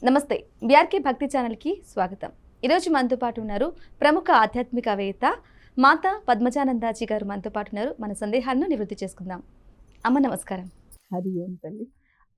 నమస్తే. బీఆర్కే భక్తి ఛానల్కి స్వాగతం. ఈరోజు మనతో పాటు ఉన్నారు ప్రముఖ ఆధ్యాత్మికవేత్త మాతా పద్మజానందాజీ గారు మనతో పాటు ఉన్నారు. మన సందేహాలను నివృత్తి చేసుకుందాం. అమ్మ నమస్కారం. హరి ఓం తల్లి.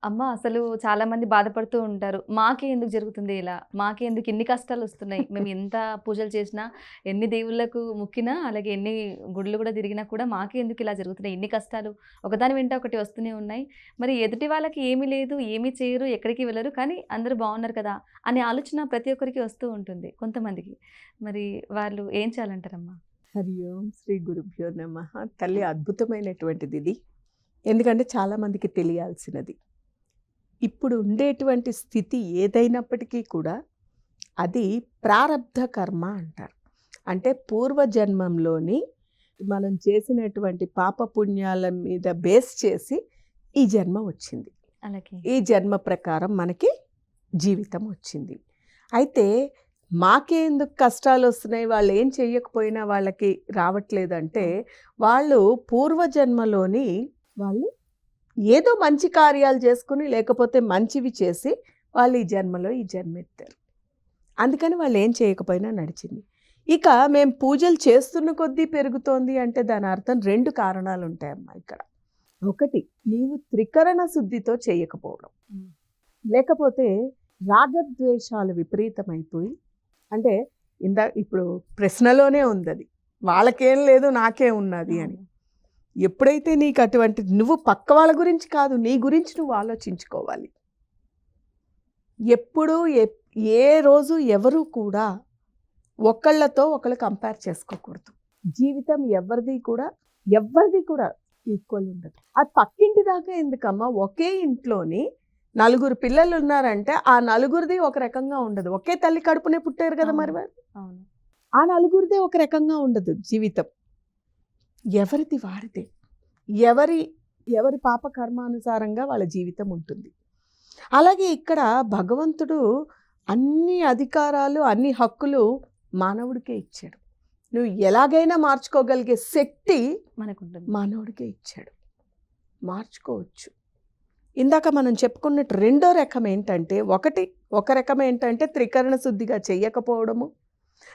అమ్మ, అసలు చాలా మంది బాధపడుతూ ఉంటారు. మాకే ఎందుకు జరుగుతుంది ఇలా, మాకే ఎందుకు ఇన్ని కష్టాలు వస్తున్నాయి, మేము ఎంత పూజలు చేసినా, ఎన్ని దేవుళ్ళకు మొక్కినా, అలాగే ఎన్ని గుళ్ళు కూడా తిరిగినా కూడా మాకే ఎందుకు ఇలా జరుగుతున్నాయి, ఇన్ని కష్టాలు ఒకదాని వెంట ఒకటి వస్తూనే ఉన్నాయి. మరి ఎదుటి వాళ్ళకి ఏమీ లేదు, ఏమీ చేయరు, ఎక్కడికి వెళ్ళరు, కానీ అందరూ బాగున్నారు కదా అనే ఆలోచన ప్రతి ఒక్కరికి వస్తూ ఉంటుంది కొంతమందికి. మరి వాళ్ళు ఏం చేయాలంటారమ్మా? హరి ఓం శ్రీ గురుభ్యో నమః. తల్లి, అద్భుతమైనటువంటిది ఇది. ఎందుకంటే చాలామందికి తెలియాల్సినది. ఇప్పుడు ఉండేటువంటి స్థితి ఏదైనప్పటికీ కూడా అది ప్రారబ్ధ కర్మ అంటారు. అంటే పూర్వజన్మంలోని మనం చేసినటువంటి పాపపుణ్యాల మీద బేస్ చేసి ఈ జన్మ వచ్చింది. అలాగే ఈ జన్మ ప్రకారం మనకి జీవితం వచ్చింది. అయితే మాకే ఎందుకు కష్టాలు వస్తున్నాయి, వాళ్ళు ఏం చెయ్యకపోయినా వాళ్ళకి రావట్లేదంటే వాళ్ళు పూర్వజన్మలోని వాళ్ళు ఏదో మంచి కార్యాలు చేసుకుని లేకపోతే మంచివి చేసి వాళ్ళు ఈ జన్మలో ఈ జన్మ ఎత్తారు. అందుకని వాళ్ళు ఏం చేయకపోయినా నడిచింది. ఇక మేము పూజలు చేస్తున్న కొద్దీ పెరుగుతోంది అంటే దాని అర్థం రెండు కారణాలు ఉంటాయమ్మా ఇక్కడ. ఒకటి, నీవు త్రికరణ శుద్ధితో చేయకపోవడం, లేకపోతే రాగద్వేషాలు విపరీతమైపోయి, అంటే ఇప్పుడు ప్రశ్నలోనే ఉంది అది, వాళ్ళకేం లేదు నాకే ఉన్నది అని. ఎప్పుడైతే నీకు అటువంటి, నువ్వు పక్క వాళ్ళ గురించి కాదు, నీ గురించి నువ్వు ఆలోచించుకోవాలి. ఎప్పుడూ ఏ రోజు ఎవరు కూడా ఒకళ్ళతో ఒకళ్ళు కంపేర్ చేసుకోకూడదు. జీవితం ఎవరిది కూడా ఈక్వల్ ఉండదు. అది పక్కింటి దాకా ఎందుకమ్మా? ఒకే ఇంట్లోని నలుగురు పిల్లలు ఉన్నారంటే ఆ నలుగురిది ఒక రకంగా ఉండదు. ఒకే తల్లి కడుపునే పుట్టారు కదా మరి వారు. ఆ నలుగురిదే ఒక రకంగా ఉండదు జీవితం. ఎవరిది వారిదే, ఎవరి పాప కర్మానుసారంగా వాళ్ళ జీవితం ఉంటుంది. అలాగే ఇక్కడ భగవంతుడు అన్ని అధికారాలు, అన్ని హక్కులు మానవుడికే ఇచ్చాడు. నువ్వు ఎలాగైనా మార్చుకోగలిగే శక్తి మానవుడికే ఇచ్చాడు. మార్చుకోవచ్చు. ఇందాక మనం చెప్పుకున్నట్టు రెండో రకం ఏంటంటే, ఒక రకం ఏంటంటే త్రికరణ శుద్ధిగా చెయ్యకపోవడము,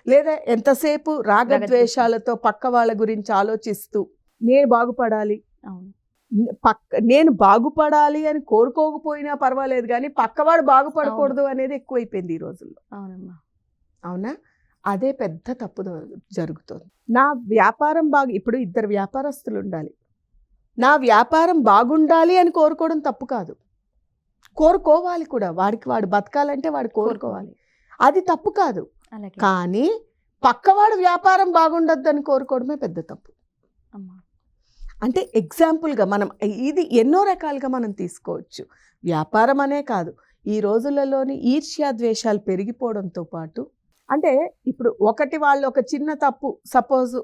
లేదా ఎంతసేపు రాగద్వేషాలతో పక్క వాళ్ళ గురించి ఆలోచిస్తూ నేను బాగుపడాలి అని కోరుకోకపోయినా పర్వాలేదు, కానీ పక్కవాడు బాగుపడకూడదు అనేది ఎక్కువైపోయింది ఈ రోజుల్లో. అవునా? అదే పెద్ద తప్పు జరుగుతుంది. నా వ్యాపారం ఇప్పుడు ఇద్దరు వ్యాపారస్తులు ఉండాలి, నా వ్యాపారం బాగుండాలి అని కోరుకోవడం తప్పు కాదు. కోరుకోవాలి కూడా, వాడు బతకాలంటే వాడు కోరుకోవాలి, అది తప్పు కాదు. కానీ పక్కవాడు వ్యాపారం బాగుండొద్దని కోరుకోవడమే పెద్ద తప్పు. అంటే ఎగ్జాంపుల్గా మనం ఇది ఎన్నో రకాలుగా మనం తీసుకోవచ్చు. వ్యాపారం అనే కాదు, ఈ రోజులలోని ఈర్ష్యాద్వేషాలు పెరిగిపోవడంతో పాటు, అంటే ఇప్పుడు వాళ్ళు ఒక చిన్న తప్పు, సపోజ్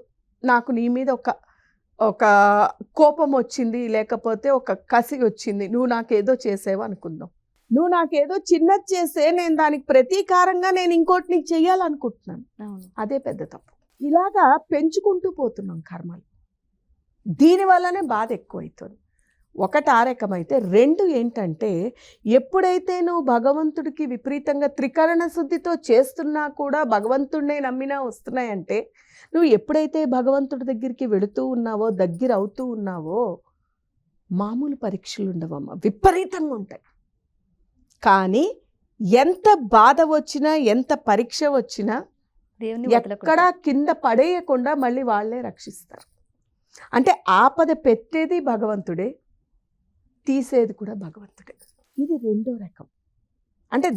నాకు నీ మీద ఒక కోపం వచ్చింది, లేకపోతే ఒక కసి వచ్చింది, నువ్వు నాకేదో చేసేవో అనుకుందాం. నువ్వు నాకేదో చిన్నది చేస్తే నేను దానికి ప్రతీకారంగా నేను ఇంకోటి నీకు చెయ్యాలనుకుంటున్నాను. అదే పెద్ద తప్పు. ఇలాగా పెంచుకుంటూ పోతున్నాం కర్మలు. దీనివల్లనే బాధ ఎక్కువైతుంది. ఒకటి ఆ రకమైతే, రెండు ఏంటంటే, ఎప్పుడైతే నువ్వు భగవంతుడికి విపరీతంగా త్రికరణ శుద్ధితో చేస్తున్నా కూడా భగవంతుడినే నమ్మినా వస్తున్నాయంటే, నువ్వు ఎప్పుడైతే భగవంతుడి దగ్గరికి వెళుతూ ఉన్నావో, దగ్గర అవుతూ ఉన్నావో, మామూలు పరీక్షలు ఉండవమ్మా, విపరీతంగా ఉంటాయి. కానీ ఎంత బాధ వచ్చినా, ఎంత పరీక్ష వచ్చినా ఎక్కడా కింద పడేయకుండా మళ్ళీ వాళ్ళే రక్షిస్తారు. అంటే ఆపద పెట్టేది భగవంతుడే, తీసేది కూడా భగవంతుడే. ఇది రెండో రకం. అంటే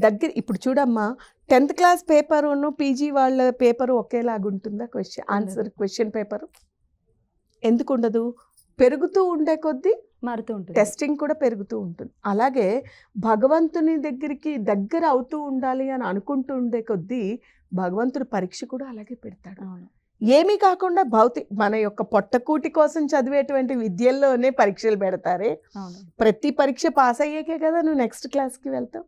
ఇప్పుడు చూడమ్మా, 10th క్లాస్ పేపరును పీజీ వాళ్ళ పేపరు ఒకేలాగుంటుందా? క్వశ్చన్ పేపరు ఎందుకు ఉండదు? పెరుగుతూ ఉండే కొద్దీ మారుతూ ఉంటుంది, టెస్టింగ్ కూడా పెరుగుతూ ఉంటుంది. అలాగే భగవంతుని దగ్గర అవుతూ ఉండాలి అని అనుకుంటూ ఉండే కొద్దీ భగవంతుడు పరీక్ష కూడా అలాగే పెడతాడు. ఏమీ కాకుండా మన యొక్క పొట్టకూటి కోసం చదివేటువంటి విద్యల్లోనే పరీక్షలు పెడతారే. ప్రతి పరీక్ష పాస్ అయ్యాకే కదా నువ్వు నెక్స్ట్ క్లాస్కి వెళ్తావు.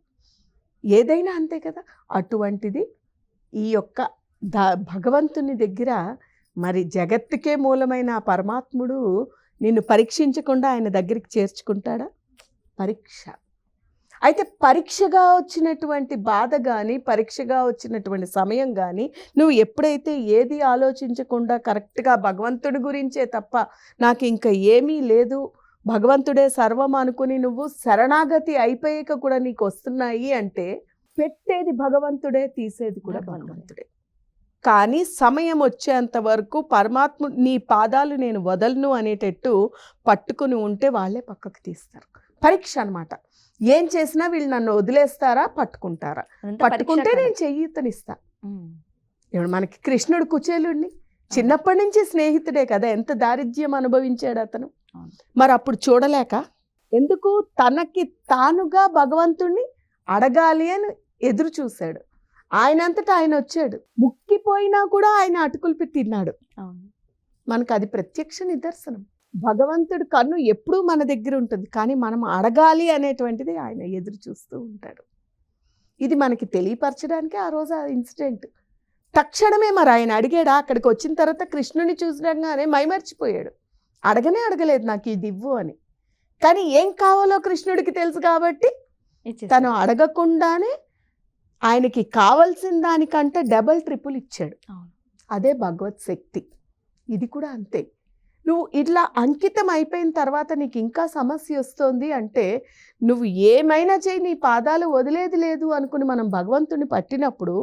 ఏదైనా అంతే కదా. అటువంటిది ఈ యొక్క భగవంతుని దగ్గర మరి జగత్తుకే మూలమైన ఆ పరమాత్ముడు నిన్ను పరీక్షించకుండా ఆయన దగ్గరికి చేర్చుకుంటాడా? పరీక్ష. అయితే పరీక్షగా వచ్చినటువంటి బాధ కానీ, పరీక్షగా వచ్చినటువంటి సమయం కానీ, నువ్వు ఎప్పుడైతే ఏది ఆలోచించకుండా కరెక్ట్గా భగవంతుడి గురించే తప్ప నాకు ఇంకా ఏమీ లేదు, భగవంతుడే సర్వం అనుకుని నువ్వు శరణాగతి అయిపోయాక కూడా నీకు వస్తున్నాయి అంటే, పెట్టేది భగవంతుడే, తీసేది కూడా భగవంతుడే. కానీ సమయం వచ్చేంత వరకు పరమాత్మ నీ పాదాలు నేను వదలను అనేటట్టు పట్టుకుని ఉంటే వాళ్ళే పక్కకు తీస్తారు. పరీక్ష అన్నమాట. ఏం చేసినా వీళ్ళు నన్ను వదిలేస్తారా, పట్టుకుంటారా? పట్టుకుంటే నేను చెయ్యితనిస్తా. ఇప్పుడు మనకి కృష్ణుడు కుచేలుడిని చిన్నప్పటి నుంచి స్నేహితుడే కదా, ఎంత దారిద్ర్యం అనుభవించాడు అతను. మరి అప్పుడు చూడలేక ఎందుకు తనకి తానుగా భగవంతుణ్ణి అడగాలి అని ఎదురు చూశాడు. ఆయనంతటా ఆయన వచ్చాడు. ముక్కిపోయినా కూడా ఆయన అటుకులు తిన్నాడు. మనకు అది ప్రత్యక్ష నిదర్శనం. భగవంతుడి కన్ను ఎప్పుడూ మన దగ్గర ఉంటుంది, కానీ మనం అడగాలి అనేటువంటిది ఆయన ఎదురు చూస్తూ ఉంటాడు. ఇది మనకి తెలియపరచడానికి ఆ రోజు ఆ ఇన్సిడెంట్. తక్షణమే మరి ఆయన అడిగాడా? అక్కడికి వచ్చిన తర్వాత కృష్ణుని చూసినాగానే మైమర్చిపోయాడు. అడగలేదు నాకు ఇది ఇవ్వు అని. కానీ ఏం కావాలో కృష్ణుడికి తెలుసు కాబట్టి తను అడగకుండానే ఆయనకి కావాల్సిన దానికంటే డబల్ ట్రిపుల్ ఇచ్చాడు. అదే భగవత్ శక్తి. ఇది కూడా అంతే. నువ్వు ఇట్లా అంకితం అయిపోయిన తర్వాత నీకు ఇంకా సమస్య వస్తుంది అంటే, నువ్వు ఏమైనా చేయి నీ పాదాలు వదిలేది లేదు అనుకుని మనం భగవంతుని పట్టినప్పుడు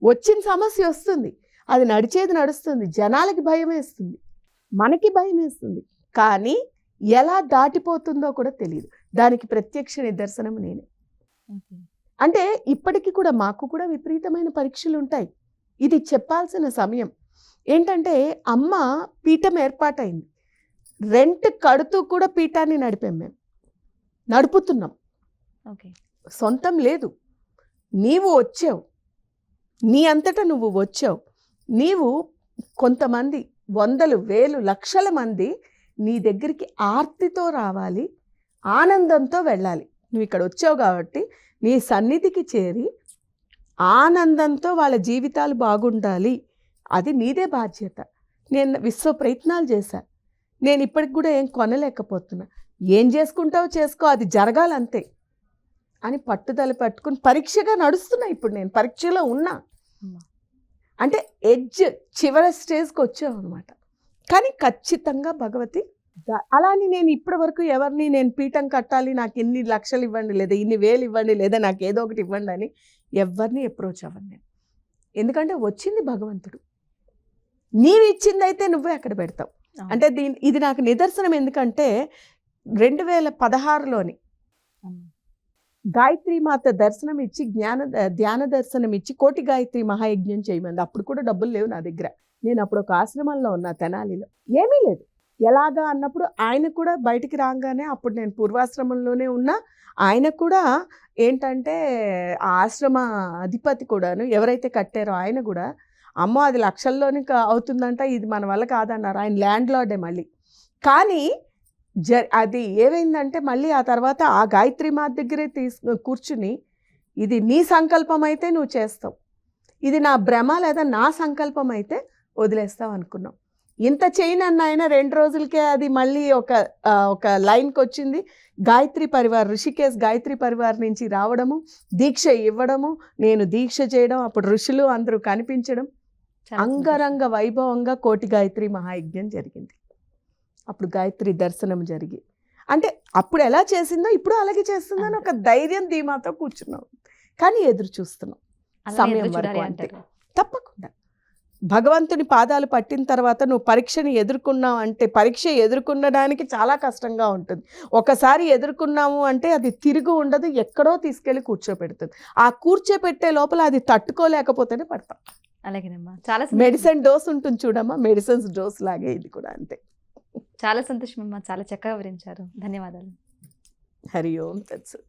వచ్చిన సమస్య వస్తుంది. అది నడిచేది నడుస్తుంది. జనాలకి భయం వేస్తుంది, మనకి భయం వేస్తుంది. కానీ ఎలా దాటిపోతుందో కూడా తెలియదు. దానికి ప్రత్యక్ష నిదర్శనం నేనే. అంటే ఇప్పటికీ కూడా మాకు కూడా విపరీతమైన పరీక్షలు ఉంటాయి. ఇది చెప్పాల్సిన సమయం. ఏంటంటే అమ్మ పీఠం ఏర్పాటైంది, రెంట్ కడుతూ కూడా పీఠాన్ని నడిపాం. మేము నడుపుతున్నాం, సొంతం లేదు. నీవు వచ్చావు, నీ అంతటా నువ్వు వచ్చావు. నీవు కొంతమంది వందలు వేలు లక్షల మంది నీ దగ్గరికి ఆర్తితో రావాలి, ఆనందంతో వెళ్ళాలి. నువ్వు ఇక్కడ వచ్చావు కాబట్టి నీ సన్నిధికి చేరి ఆనందంతో వాళ్ళ జీవితాలు బాగుండాలి. అది నీదే బాధ్యత. నేను విశ్వ ప్రయత్నాలు చేశా. నేను ఇప్పటికి కూడా ఏం కొనలేకపోతున్నా. ఏం చేసుకుంటావో చేసుకో, అది జరగాలంతే అని పట్టుదల పట్టుకుని పరీక్షగా నడుస్తున్నా. ఇప్పుడు నేను పరీక్షలో ఉన్నా అంటే ఎడ్జ్ చివరి స్టేజ్కి వచ్చావు అనమాట. కానీ ఖచ్చితంగా భగవతి అలాని నేను ఇప్పటి వరకు ఎవరిని నేను పీఠం కట్టాలి, నాకు ఇన్ని లక్షలు ఇవ్వండి, లేదా ఇన్ని వేలు ఇవ్వండి, లేదా నాకు ఏదో ఒకటి ఇవ్వండి అని ఎవరిని అప్రోచ్ అవ్వను నేను. ఎందుకంటే వచ్చింది భగవంతుడు. నీవు ఇచ్చిందైతే నువ్వే అక్కడ పెడతావు. అంటే ఇది నాకు నిదర్శనం. ఎందుకంటే 2016లోని గాయత్రి మాత దర్శనం ఇచ్చి ధ్యాన దర్శనం ఇచ్చి కోటి గాయత్రి మహాయజ్ఞం చేయమంది. అప్పుడు కూడా డబ్బులు లేవు నా దగ్గర. నేను అప్పుడు ఒక ఆశ్రమంలో ఉన్నా, తెనాలిలో. ఏమీ లేదు. ఎలాగా అన్నప్పుడు ఆయన కూడా బయటికి రాగానే, అప్పుడు నేను పూర్వాశ్రమంలోనే ఉన్నా. ఆయన కూడా ఏంటంటే ఆ ఆశ్రమ అధిపతి కూడాను ఎవరైతే కట్టారో ఆయన కూడా, అమ్మో అది లక్షల్లోనే అవుతుందంట, ఇది మన వల్ల కాదన్నారు. ఆయన ల్యాండ్ లార్డే మళ్ళీ. కానీ అది ఏమైందంటే మళ్ళీ ఆ తర్వాత ఆ గాయత్రి మాత దగ్గరే కూర్చుని, ఇది నీ సంకల్పం అయితే నువ్వు చేస్తావు, ఇది నా భ్రమ లేదా నా సంకల్పం అయితే వదిలేస్తావు అనుకున్నాం. ఇంత చేయను అన్న ఆయన 2 రోజులకే అది మళ్ళీ ఒక లైన్కి వచ్చింది. గాయత్రి పరివార్, ఋషికేశ్ గాయత్రి పరివార్ నుంచి రావడము, దీక్ష ఇవ్వడము, నేను దీక్ష చేయడం, అప్పుడు ఋషులు అందరూ కనిపించడం, అంగరంగ వైభవంగా కోటి గాయత్రి మహాయజ్ఞం జరిగింది. అప్పుడు గాయత్రి దర్శనం జరిగి, అంటే అప్పుడు ఎలా చేసిందో ఇప్పుడు అలాగే చేస్తుందని ఒక ధైర్యం ధీమాతో కూర్చున్నాం. కానీ ఎదురు చూస్తున్నాం సమయం వరకు. అంతే, తప్పకుండా భగవంతుని పాదాలు పట్టిన తర్వాత నువ్వు పరీక్షని ఎదుర్కొన్నావు అంటే, పరీక్ష ఎదుర్కొనడానికి చాలా కష్టంగా ఉంటుంది. ఒకసారి ఎదుర్కొన్నాము అంటే అది తిరిగి ఉండదు, ఎక్కడో తీసుకెళ్ళి కూర్చోపెడుతుంది. ఆ కూర్చోపెట్టే లోపల అది తట్టుకోలేకపోతేనే పడతాం. అలాగేనమ్మా. చాలా మెడిసిన్ డోస్ ఉంటుంది చూడమ్మా, మెడిసిన్స్ డోస్ లాగే ఇది కూడా అంతే. చాలా సంతోషం అమ్మా, చాలా చక్కగా వివరించారు. ధన్యవాదాలు. హరి ఓం తత్సత్.